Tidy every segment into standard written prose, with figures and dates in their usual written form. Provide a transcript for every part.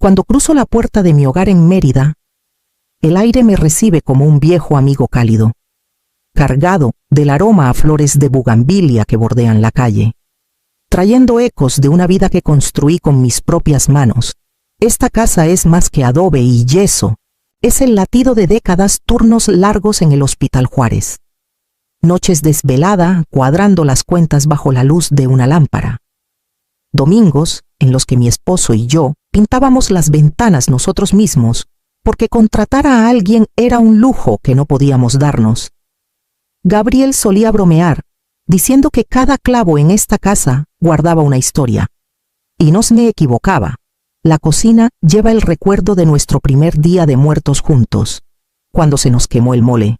Cuando cruzo la puerta de mi hogar en Mérida, el aire me recibe como un viejo amigo cálido, cargado del aroma a flores de bugambilia que bordean la calle, trayendo ecos de una vida que construí con mis propias manos. Esta casa es más que adobe y yeso, es el latido de décadas, turnos largos en el Hospital Juárez, noches desvelada cuadrando las cuentas bajo la luz de una lámpara, domingos en los que mi esposo y yo pintábamos las ventanas nosotros mismos, porque contratar a alguien era un lujo que no podíamos darnos. Gabriel solía bromear, diciendo que cada clavo en esta casa guardaba una historia. Y no se me equivocaba. La cocina lleva el recuerdo de nuestro primer día de muertos juntos, cuando se nos quemó el mole.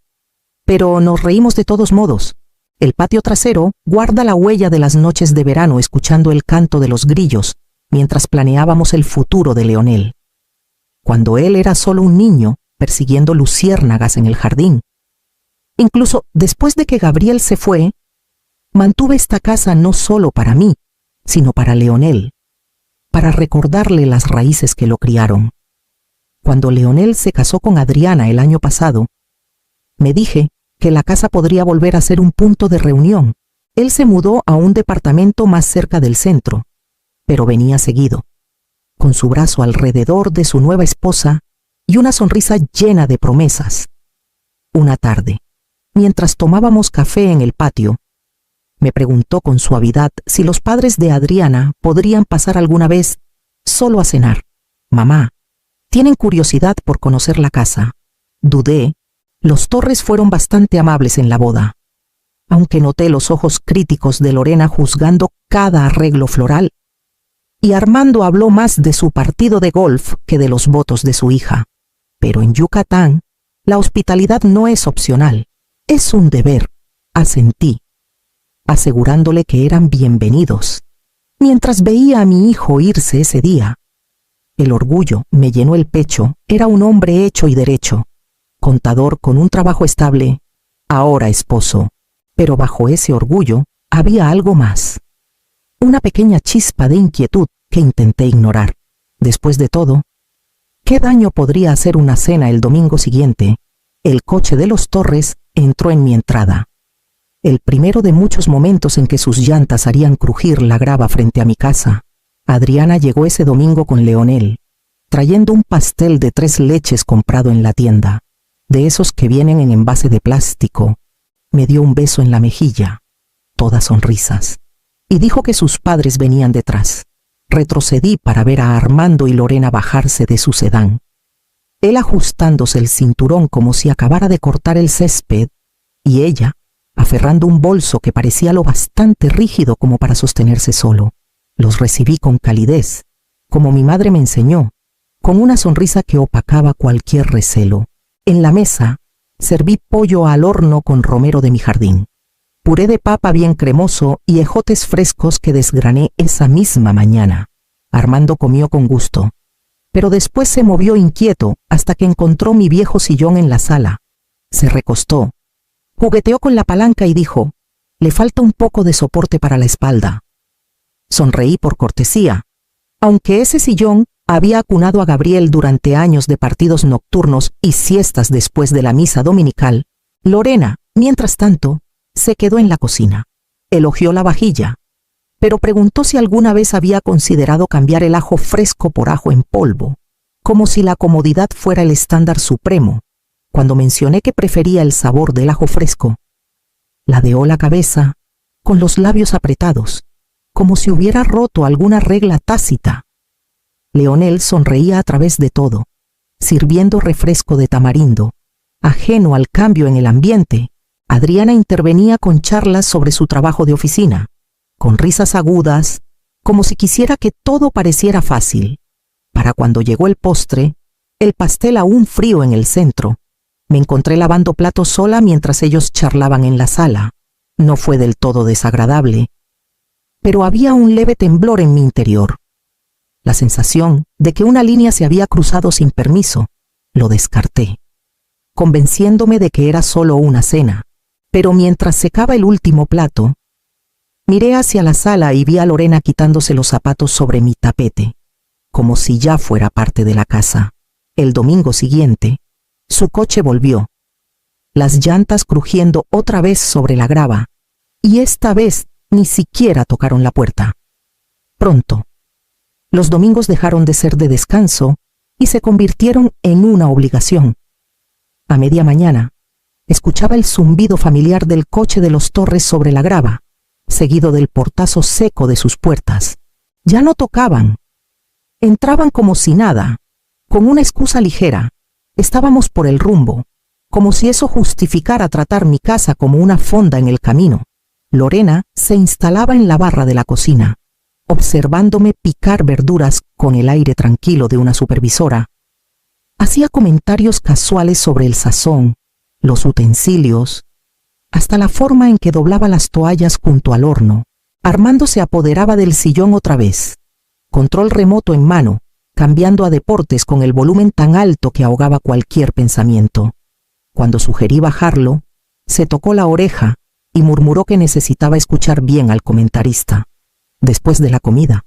Pero nos reímos de todos modos. El patio trasero guarda la huella de las noches de verano escuchando el canto de los grillos, mientras planeábamos el futuro de Leonel. Cuando él era solo un niño, persiguiendo luciérnagas en el jardín. Incluso después de que Gabriel se fue, mantuve esta casa no solo para mí, sino para Leonel, para recordarle las raíces que lo criaron. Cuando Leonel se casó con Adriana el año pasado, me dije que la casa podría volver a ser un punto de reunión. Él se mudó a un departamento más cerca del centro, pero venía seguido, con su brazo alrededor de su nueva esposa y una sonrisa llena de promesas. Una tarde, mientras tomábamos café en el patio, me preguntó con suavidad si los padres de Adriana podrían pasar alguna vez solo a cenar. Mamá, ¿tienen curiosidad por conocer la casa? Dudé. Los Torres fueron bastante amables en la boda, aunque noté los ojos críticos de Lorena juzgando cada arreglo floral, y Armando habló más de su partido de golf que de los votos de su hija. Pero en Yucatán, la hospitalidad no es opcional, es un deber, asentí, asegurándole que eran bienvenidos. Mientras veía a mi hijo irse ese día, el orgullo me llenó el pecho. Era un hombre hecho y derecho, contador con un trabajo estable, ahora esposo. Pero bajo ese orgullo había algo más. Una pequeña chispa de inquietud que intenté ignorar. Después de todo, ¿qué daño podría hacer una cena el domingo siguiente? El coche de los Torres entró en mi entrada. El primero de muchos momentos en que sus llantas harían crujir la grava frente a mi casa. Adriana llegó ese domingo con Leonel, trayendo un pastel de 3 leches comprado en la tienda, de esos que vienen en envase de plástico. Me dio un beso en la mejilla, todas sonrisas, y dijo que sus padres venían detrás. Retrocedí para ver a Armando y Lorena bajarse de su sedán, él ajustándose el cinturón como si acabara de cortar el césped, y ella aferrando un bolso que parecía lo bastante rígido como para sostenerse solo. Los recibí con calidez, como mi madre me enseñó, con una sonrisa que opacaba cualquier recelo. En la mesa, serví pollo al horno con romero de mi jardín, puré de papa bien cremoso y ejotes frescos que desgrané esa misma mañana. Armando comió con gusto, pero después se movió inquieto hasta que encontró mi viejo sillón en la sala. Se recostó, jugueteó con la palanca y dijo, «Le falta un poco de soporte para la espalda». Sonreí por cortesía. Aunque ese sillón había acunado a Gabriel durante años de partidos nocturnos y siestas después de la misa dominical, Lorena, mientras tanto, se quedó en la cocina. Elogió la vajilla, pero preguntó si alguna vez había considerado cambiar el ajo fresco por ajo en polvo, como si la comodidad fuera el estándar supremo. Cuando mencioné que prefería el sabor del ajo fresco, ladeó la cabeza, con los labios apretados, como si hubiera roto alguna regla tácita. Leonel sonreía a través de todo, sirviendo refresco de tamarindo. Ajeno al cambio en el ambiente, Adriana intervenía con charlas sobre su trabajo de oficina, con risas agudas, como si quisiera que todo pareciera fácil. Para cuando llegó el postre, el pastel aún frío en el centro, me encontré lavando platos sola mientras ellos charlaban en la sala. No fue del todo desagradable, pero había un leve temblor en mi interior. La sensación de que una línea se había cruzado sin permiso. Lo descarté, convenciéndome de que era solo una cena. Pero mientras secaba el último plato, miré hacia la sala y vi a Lorena quitándose los zapatos sobre mi tapete, como si ya fuera parte de la casa. El domingo siguiente, su coche volvió, las llantas crujiendo otra vez sobre la grava, y esta vez ni siquiera tocaron la puerta. Pronto, los domingos dejaron de ser de descanso y se convirtieron en una obligación. A media mañana, escuchaba el zumbido familiar del coche de los Torres sobre la grava, seguido del portazo seco de sus puertas. Ya no tocaban. Entraban como si nada, con una excusa ligera. Estábamos por el rumbo, como si eso justificara tratar mi casa como una fonda en el camino. Lorena se instalaba en la barra de la cocina, observándome picar verduras con el aire tranquilo de una supervisora. Hacía comentarios casuales sobre el sazón, los utensilios, hasta la forma en que doblaba las toallas junto al horno. Armando se apoderaba del sillón otra vez, control remoto en mano, cambiando a deportes con el volumen tan alto que ahogaba cualquier pensamiento. Cuando sugerí bajarlo, se tocó la oreja y murmuró que necesitaba escuchar bien al comentarista. Después de la comida,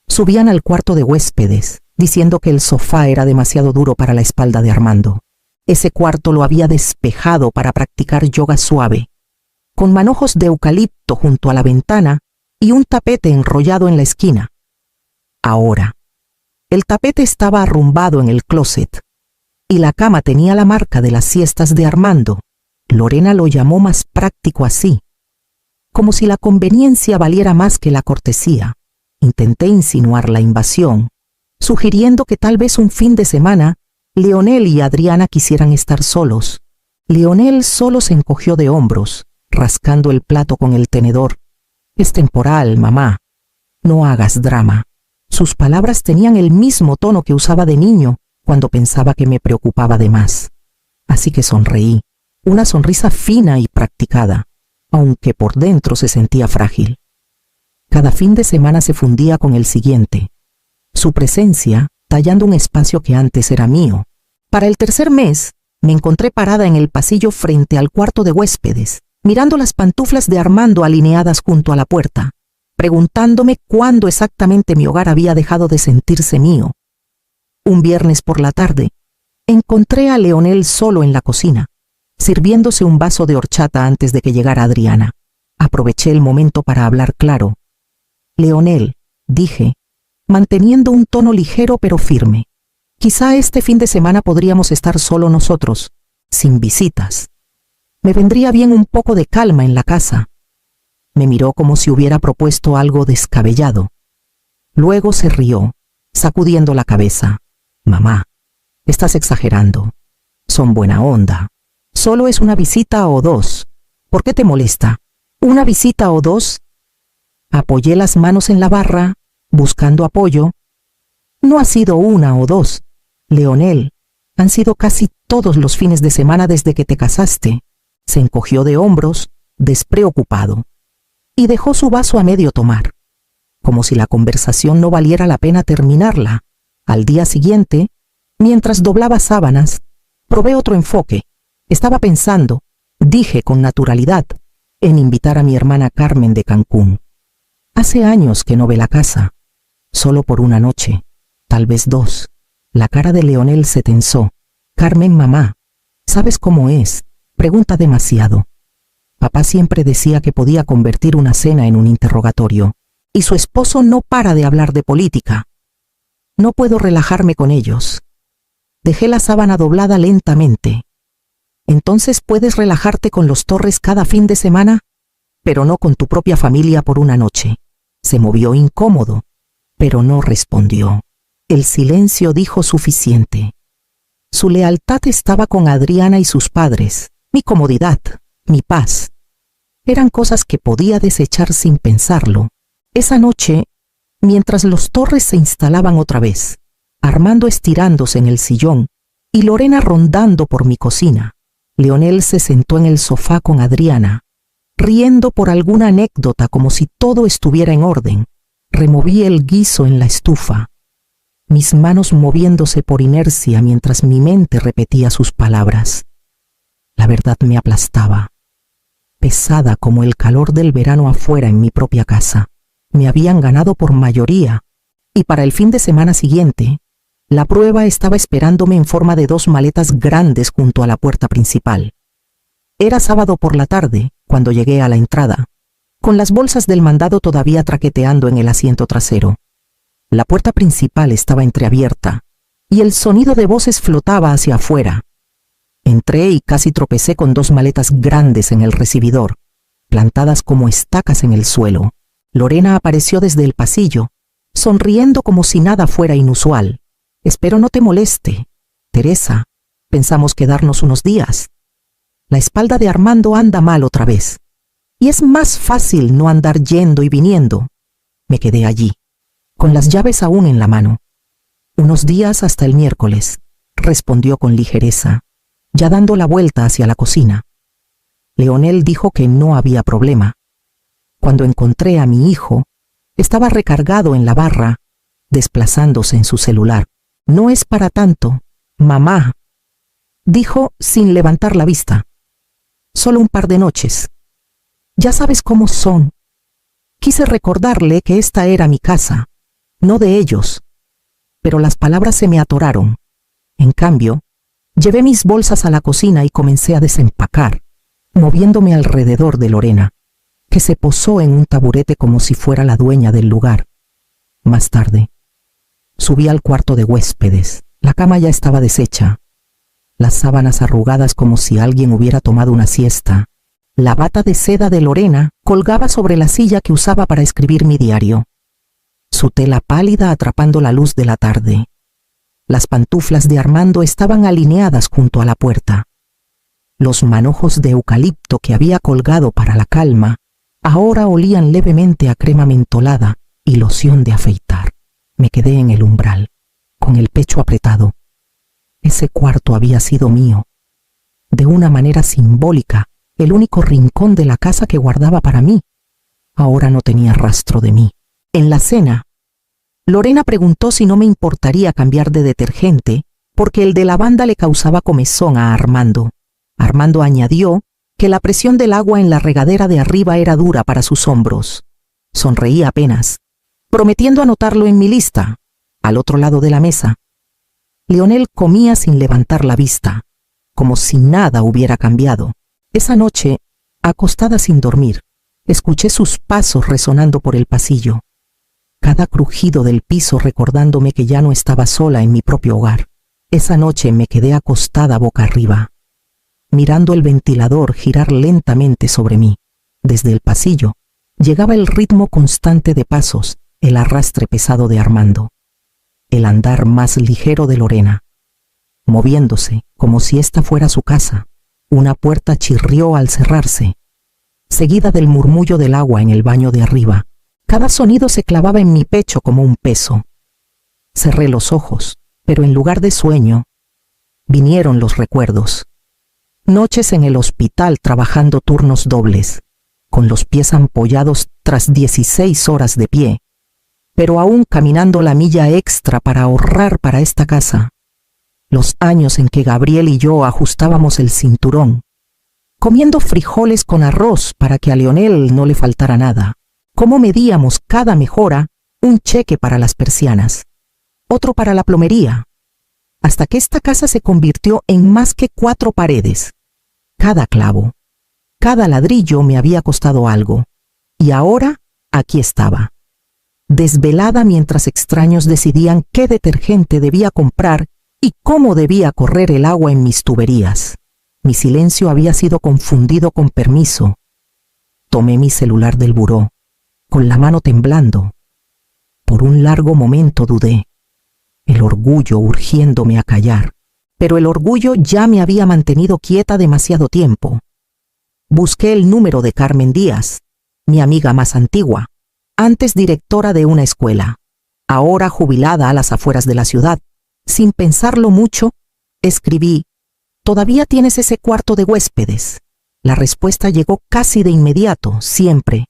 subían al cuarto de huéspedes, diciendo que el sofá era demasiado duro para la espalda de Armando. Ese cuarto lo había despejado para practicar yoga suave, con manojos de eucalipto junto a la ventana y un tapete enrollado en la esquina. Ahora, el tapete estaba arrumbado en el closet, y la cama tenía la marca de las siestas de Armando. Lorena lo llamó más práctico así, como si la conveniencia valiera más que la cortesía. Intenté insinuar la invasión, sugiriendo que tal vez un fin de semana Leonel y Adriana quisieran estar solos. Leonel solo se encogió de hombros, rascando el plato con el tenedor. «Es temporal, mamá. No hagas drama». Sus palabras tenían el mismo tono que usaba de niño cuando pensaba que me preocupaba de más. Así que sonreí, una sonrisa fina y practicada, aunque por dentro se sentía frágil. Cada fin de semana se fundía con el siguiente, su presencia tallando un espacio que antes era mío. Para el tercer mes, me encontré parada en el pasillo frente al cuarto de huéspedes, mirando las pantuflas de Armando alineadas junto a la puerta, preguntándome cuándo exactamente mi hogar había dejado de sentirse mío. Un viernes por la tarde, encontré a Leonel solo en la cocina, sirviéndose un vaso de horchata antes de que llegara Adriana. Aproveché el momento para hablar claro. «Leonel», dije, manteniendo un tono ligero pero firme, «quizá este fin de semana podríamos estar solo nosotros, sin visitas. Me vendría bien un poco de calma en la casa». Me miró como si hubiera propuesto algo descabellado. Luego se rió, sacudiendo la cabeza. «Mamá, estás exagerando. Son buena onda. Solo es una visita o dos. ¿Por qué te molesta? ¿Una visita o dos?» Apoyé las manos en la barra, buscando apoyo. «No ha sido una o dos, Leonel. Han sido casi todos los fines de semana desde que te casaste». Se encogió de hombros, despreocupado, y dejó su vaso a medio tomar, como si la conversación no valiera la pena terminarla. Al día siguiente, mientras doblaba sábanas, probé otro enfoque. Estaba pensando, dije con naturalidad, en invitar a mi hermana Carmen de Cancún. Hace años que no ve la casa, solo por una noche, tal vez dos. La cara de Leonel se tensó. «Carmen, mamá, ¿sabes cómo es? Pregunta demasiado». Papá siempre decía que podía convertir una cena en un interrogatorio, y su esposo no para de hablar de política. No puedo relajarme con ellos. Dejé la sábana doblada lentamente. «¿Entonces puedes relajarte con los Torres cada fin de semana? Pero no con tu propia familia por una noche». Se movió incómodo, pero no respondió. El silencio dijo suficiente. Su lealtad estaba con Adriana y sus padres, mi comodidad, mi paz. Eran cosas que podía desechar sin pensarlo. Esa noche, mientras los Torres se instalaban otra vez, Armando estirándose en el sillón y Lorena rondando por mi cocina, Leonel se sentó en el sofá con Adriana, riendo por alguna anécdota como si todo estuviera en orden. Removí el guiso en la estufa, mis manos moviéndose por inercia mientras mi mente repetía sus palabras. La verdad me aplastaba, pesada como el calor del verano afuera en mi propia casa. Me habían ganado por mayoría, Y para el fin de semana siguiente, la prueba estaba esperándome en forma de 2 maletas grandes junto a la puerta principal. Era sábado por la tarde cuando llegué a la entrada, con las bolsas del mandado todavía traqueteando en el asiento trasero. La puerta principal estaba entreabierta y el sonido de voces flotaba hacia afuera. Entré y casi tropecé con 2 maletas grandes en el recibidor, plantadas como estacas en el suelo. Lorena apareció desde el pasillo, sonriendo como si nada fuera inusual. «Espero no te moleste, Teresa. Pensamos quedarnos unos días. La espalda de Armando anda mal otra vez. Y es más fácil no andar yendo y viniendo». Me quedé allí, con las llaves aún en la mano. «Unos días hasta el miércoles», respondió con ligereza, ya dando la vuelta hacia la cocina. Leonel dijo que no había problema. Cuando encontré a mi hijo, estaba recargado en la barra, desplazándose en su celular. «No es para tanto, mamá», dijo sin levantar la vista. «Solo un par de noches. Ya sabes cómo son». Quise recordarle que esta era mi casa, no de ellos, pero las palabras se me atoraron. En cambio, llevé mis bolsas a la cocina y comencé a desempacar, moviéndome alrededor de Lorena, que se posó en un taburete como si fuera la dueña del lugar. Más tarde, subí al cuarto de huéspedes. La cama ya estaba deshecha, las sábanas arrugadas como si alguien hubiera tomado una siesta. La bata de seda de Lorena colgaba sobre la silla que usaba para escribir mi diario, su tela pálida atrapando la luz de la tarde. Las pantuflas de Armando estaban alineadas junto a la puerta. Los manojos de eucalipto que había colgado para la calma ahora olían levemente a crema mentolada y loción de afeitar. Me quedé en el umbral, con el pecho apretado. Ese cuarto había sido mío. De una manera simbólica, el único rincón de la casa que guardaba para mí. Ahora no tenía rastro de mí. En la cena, Lorena preguntó si no me importaría cambiar de detergente porque el de lavanda le causaba comezón a Armando. Armando añadió que la presión del agua en la regadera de arriba era dura para sus hombros. Sonreí apenas, prometiendo anotarlo en mi lista, al otro lado de la mesa. Leonel comía sin levantar la vista, como si nada hubiera cambiado. Esa noche, acostada sin dormir, escuché sus pasos resonando por el pasillo, cada crujido del piso recordándome que ya no estaba sola en mi propio hogar. Esa noche me quedé acostada boca arriba, mirando el ventilador girar lentamente sobre mí. Desde el pasillo llegaba el ritmo constante de pasos, el arrastre pesado de Armando, el andar más ligero de Lorena, moviéndose como si esta fuera su casa. Una puerta chirrió al cerrarse, seguida del murmullo del agua en el baño de arriba. Cada sonido se clavaba en mi pecho como un peso. Cerré los ojos, pero en lugar de sueño, vinieron los recuerdos. Noches en el hospital trabajando turnos dobles, con los pies ampollados tras 16 horas de pie, pero aún caminando la milla extra para ahorrar para esta casa. Los años en que Gabriel y yo ajustábamos el cinturón, comiendo frijoles con arroz para que a Leonel no le faltara nada. Cómo medíamos cada mejora, un cheque para las persianas, otro para la plomería, hasta que esta casa se convirtió en más que 4 paredes. Cada clavo, cada ladrillo me había costado algo, y ahora aquí estaba, desvelada mientras extraños decidían qué detergente debía comprar y cómo debía correr el agua en mis tuberías. Mi silencio había sido confundido con permiso. Tomé mi celular del buró, con la mano temblando. Por un largo momento dudé, el orgullo urgiéndome a callar, pero el orgullo ya me había mantenido quieta demasiado tiempo. Busqué el número de Carmen Díaz, mi amiga más antigua, antes directora de una escuela, ahora jubilada a las afueras de la ciudad. Sin pensarlo mucho, escribí: «¿Todavía tienes ese cuarto de huéspedes?». La respuesta llegó casi de inmediato, siempre.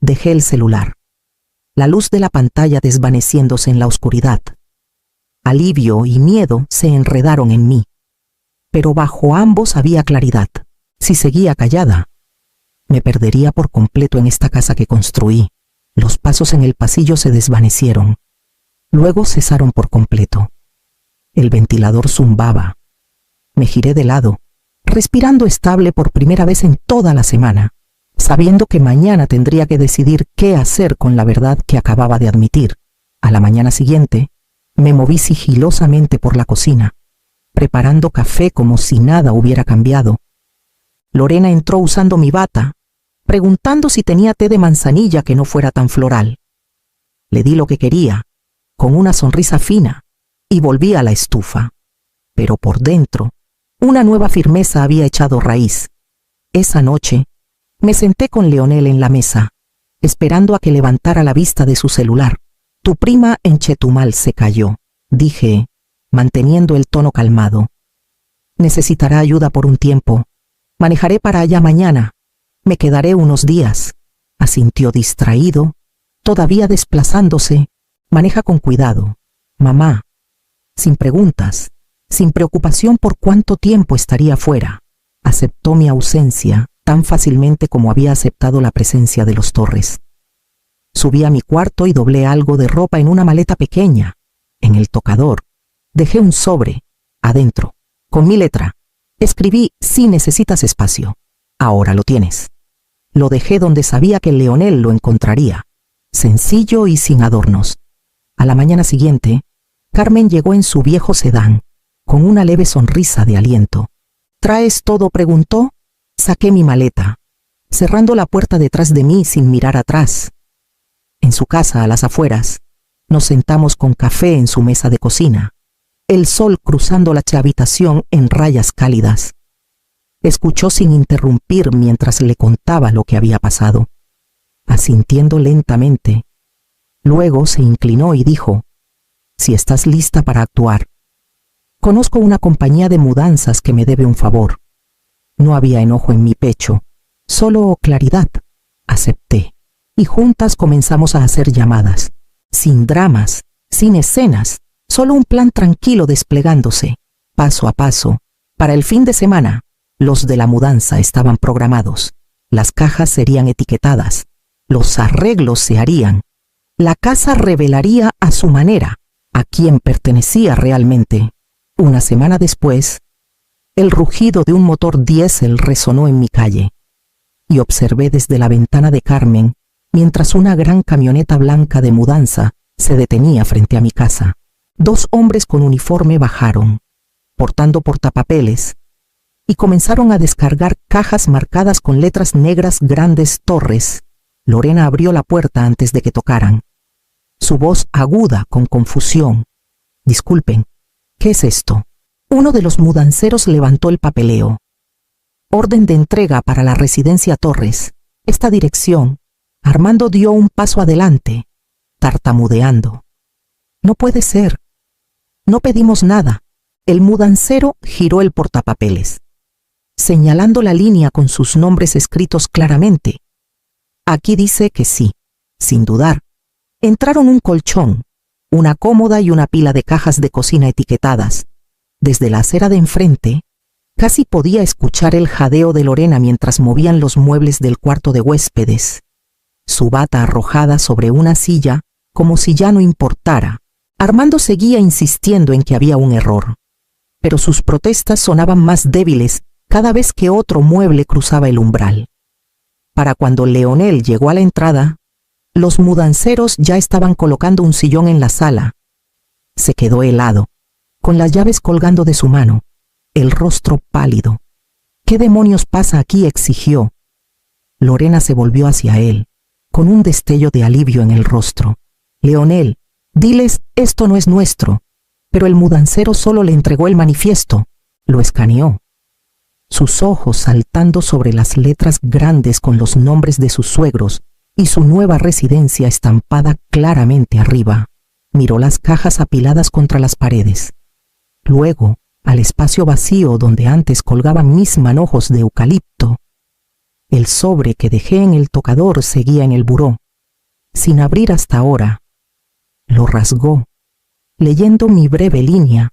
Dejé el celular, la luz de la pantalla desvaneciéndose en la oscuridad. Alivio y miedo se enredaron en mí, pero bajo ambos había claridad. Si seguía callada, me perdería por completo en esta casa que construí. Los pasos en el pasillo se desvanecieron. Luego cesaron por completo. El ventilador zumbaba. Me giré de lado, respirando estable por primera vez en toda la semana, sabiendo que mañana tendría que decidir qué hacer con la verdad que acababa de admitir. A la mañana siguiente, me moví sigilosamente por la cocina, preparando café como si nada hubiera cambiado. Lorena entró usando mi bata, preguntando si tenía té de manzanilla que no fuera tan floral. Le di lo que quería, con una sonrisa fina, y volví a la estufa. Pero por dentro, una nueva firmeza había echado raíz. Esa noche, me senté con Leonel en la mesa, esperando a que levantara la vista de su celular. Tu prima en Chetumal se cayó, dije, manteniendo el tono calmado. Necesitará ayuda por un tiempo. Manejaré para allá mañana. Me quedaré unos días. Asintió distraído, todavía desplazándose. Maneja con cuidado, mamá. Sin preguntas, sin preocupación por cuánto tiempo estaría fuera. Aceptó mi ausencia tan fácilmente como había aceptado la presencia de los Torres. Subí a mi cuarto y doblé algo de ropa en una maleta pequeña. En el tocador, dejé un sobre, adentro, con mi letra. Escribí, si necesitas espacio. Ahora lo tienes. Lo dejé donde sabía que Leonel lo encontraría, sencillo y sin adornos. A la mañana siguiente, Carmen llegó en su viejo sedán, con una leve sonrisa de aliento. ¿Traes todo?, preguntó. Saqué mi maleta, cerrando la puerta detrás de mí sin mirar atrás. En su casa, a las afueras, nos sentamos con café en su mesa de cocina, el sol cruzando la habitación en rayas cálidas. Escuchó sin interrumpir mientras le contaba lo que había pasado, asintiendo lentamente. Luego se inclinó y dijo, si estás lista para actuar. Conozco una compañía de mudanzas que me debe un favor. No había enojo en mi pecho, solo claridad. Acepté, y juntas comenzamos a hacer llamadas, sin dramas, sin escenas, solo un plan tranquilo desplegándose, paso a paso. Para el fin de semana, los de la mudanza estaban programados, las cajas serían etiquetadas, los arreglos se harían, la casa revelaría a su manera a quién pertenecía realmente. Una semana después, el rugido de un motor diésel resonó en mi calle, y observé desde la ventana de Carmen mientras una gran camioneta blanca de mudanza se detenía frente a mi casa. 2 hombres con uniforme bajaron, portando portapapeles, y comenzaron a descargar cajas marcadas con letras negras grandes Torres. Lorena abrió la puerta antes de que tocaran. Su voz aguda con confusión. Disculpen, ¿qué es esto? Uno de los mudanceros levantó el papeleo. Orden de entrega para la residencia Torres. Esta dirección. Armando dio un paso adelante, tartamudeando. No puede ser. No pedimos nada. El mudancero giró el portapapeles, señalando la línea con sus nombres escritos claramente. Aquí dice que sí, sin dudar. Entraron un colchón, una cómoda y una pila de cajas de cocina etiquetadas. Desde la acera de enfrente, casi podía escuchar el jadeo de Lorena mientras movían los muebles del cuarto de huéspedes. Su bata arrojada sobre una silla, como si ya no importara. Armando seguía insistiendo en que había un error, pero sus protestas sonaban más débiles cada vez que otro mueble cruzaba el umbral. Para cuando Leonel llegó a la entrada, los mudanceros ya estaban colocando un sillón en la sala. Se quedó helado, con las llaves colgando de su mano, el rostro pálido. ¿Qué demonios pasa aquí?, exigió. Lorena se volvió hacia él, con un destello de alivio en el rostro. Leonel, diles, esto no es nuestro. Pero el mudancero solo le entregó el manifiesto. Lo escaneó. Sus ojos saltando sobre las letras grandes con los nombres de sus suegros y su nueva residencia estampada claramente arriba. Miró las cajas apiladas contra las paredes. Luego, al espacio vacío donde antes colgaban mis manojos de eucalipto. El sobre que dejé en el tocador seguía en el buró, sin abrir hasta ahora. Lo rasgó, leyendo mi breve línea,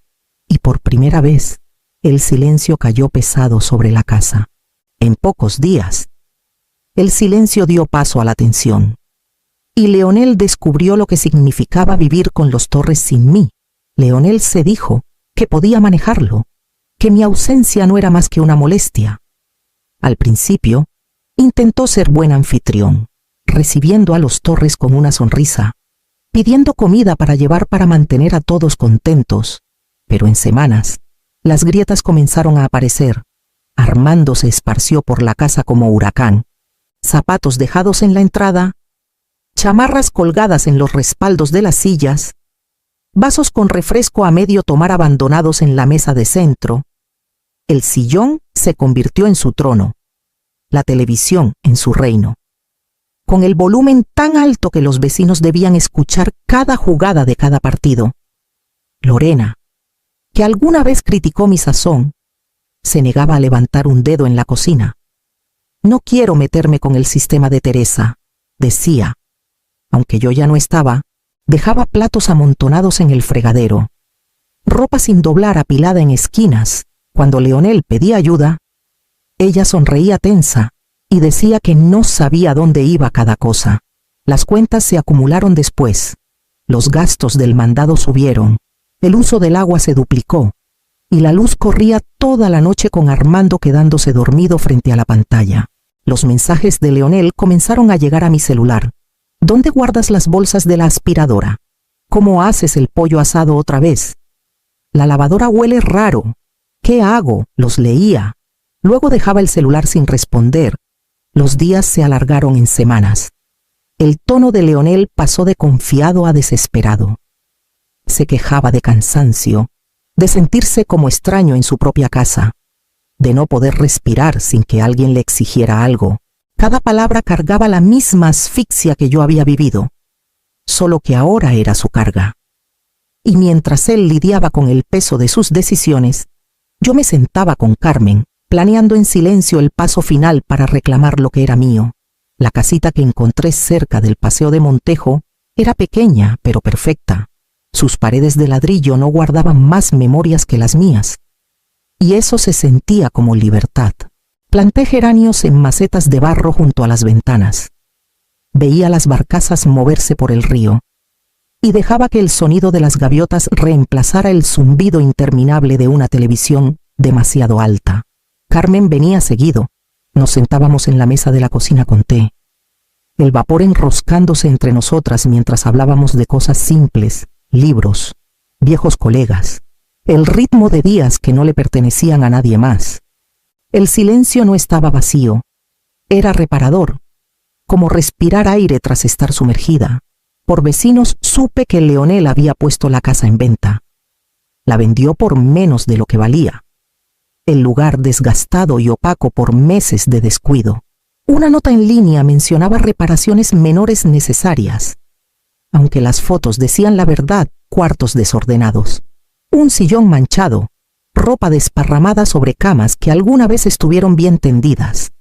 y por primera vez, el silencio cayó pesado sobre la casa. En pocos días, el silencio dio paso a la tensión. y Leonel descubrió lo que significaba vivir con los Torres sin mí. Leonel se dijo que podía manejarlo, que mi ausencia no era más que una molestia. Al principio, intentó ser buen anfitrión, recibiendo a los Torres con una sonrisa, pidiendo comida para llevar para mantener a todos contentos, pero en semanas, las grietas comenzaron a aparecer. Armando se esparció por la casa como huracán, zapatos dejados en la entrada, chamarras colgadas en los respaldos de las sillas, vasos con refresco a medio tomar abandonados en la mesa de centro. El sillón se convirtió en su trono, la televisión en su reino, con el volumen tan alto que los vecinos debían escuchar cada jugada de cada partido. Lorena, que alguna vez criticó mi sazón, se negaba a levantar un dedo en la cocina. No quiero meterme con el sistema de Teresa, decía. Aunque yo ya no estaba, dejaba platos amontonados en el fregadero, ropa sin doblar apilada en esquinas. Cuando Leonel pedía ayuda, ella sonreía tensa y decía que no sabía dónde iba cada cosa. Las cuentas se acumularon después. Los gastos del mandado subieron, el uso del agua se duplicó, y la luz corría toda la noche con Armando quedándose dormido frente a la pantalla. Los mensajes de Leonel comenzaron a llegar a mi celular. ¿Dónde guardas las bolsas de la aspiradora? ¿Cómo haces el pollo asado otra vez? La lavadora huele raro. ¿Qué hago? Los leía. Luego dejaba el celular sin responder. Los días se alargaron en semanas. El tono de Leonel pasó de confiado a desesperado. Se quejaba de cansancio, de sentirse como extraño en su propia casa, de no poder respirar sin que alguien le exigiera algo. Cada palabra cargaba la misma asfixia que yo había vivido, solo que ahora era su carga. Y mientras él lidiaba con el peso de sus decisiones, yo me sentaba con Carmen, planeando en silencio el paso final para reclamar lo que era mío. La casita que encontré cerca del Paseo de Montejo era pequeña, pero perfecta. Sus paredes de ladrillo no guardaban más memorias que las mías. Y eso se sentía como libertad. Planté geranios en macetas de barro junto a las ventanas. Veía las barcazas moverse por el río y dejaba que el sonido de las gaviotas reemplazara el zumbido interminable de una televisión demasiado alta. Carmen venía seguido. Nos sentábamos en la mesa de la cocina con té, el vapor enroscándose entre nosotras mientras hablábamos de cosas simples, libros, viejos colegas, el ritmo de días que no le pertenecían a nadie más. El silencio no estaba vacío, era reparador, como respirar aire tras estar sumergida. Por vecinos supe que Leonel había puesto la casa en venta. La vendió por menos de lo que valía. El lugar desgastado y opaco por meses de descuido. Una nota en línea mencionaba reparaciones menores necesarias. Aunque las fotos decían la verdad, cuartos desordenados, un sillón manchado, ropa desparramada sobre camas que alguna vez estuvieron bien tendidas.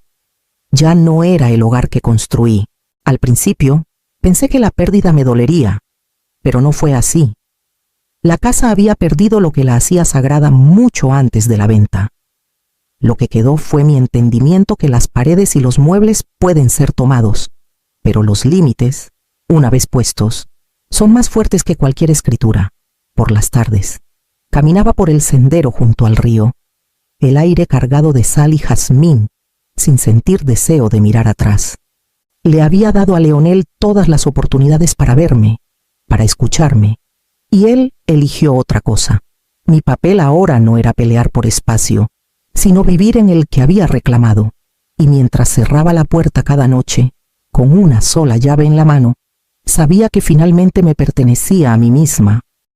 Ya no era el hogar que construí. Al principio, pensé que la pérdida me dolería, pero no fue así. La casa había perdido lo que la hacía sagrada mucho antes de la venta. Lo que quedó fue mi entendimiento que las paredes y los muebles pueden ser tomados, pero los límites, una vez puestos, son más fuertes que cualquier escritura. Por las tardes, caminaba por el sendero junto al río, el aire cargado de sal y jazmín, sin sentir deseo de mirar atrás. Le había dado a Leonel todas las oportunidades para verme, para escucharme, y él eligió otra cosa. Mi papel ahora no era pelear por espacio, sino vivir en el que había reclamado, y mientras cerraba la puerta cada noche, con una sola llave en la mano, sabía que finalmente me pertenecía a mí misma,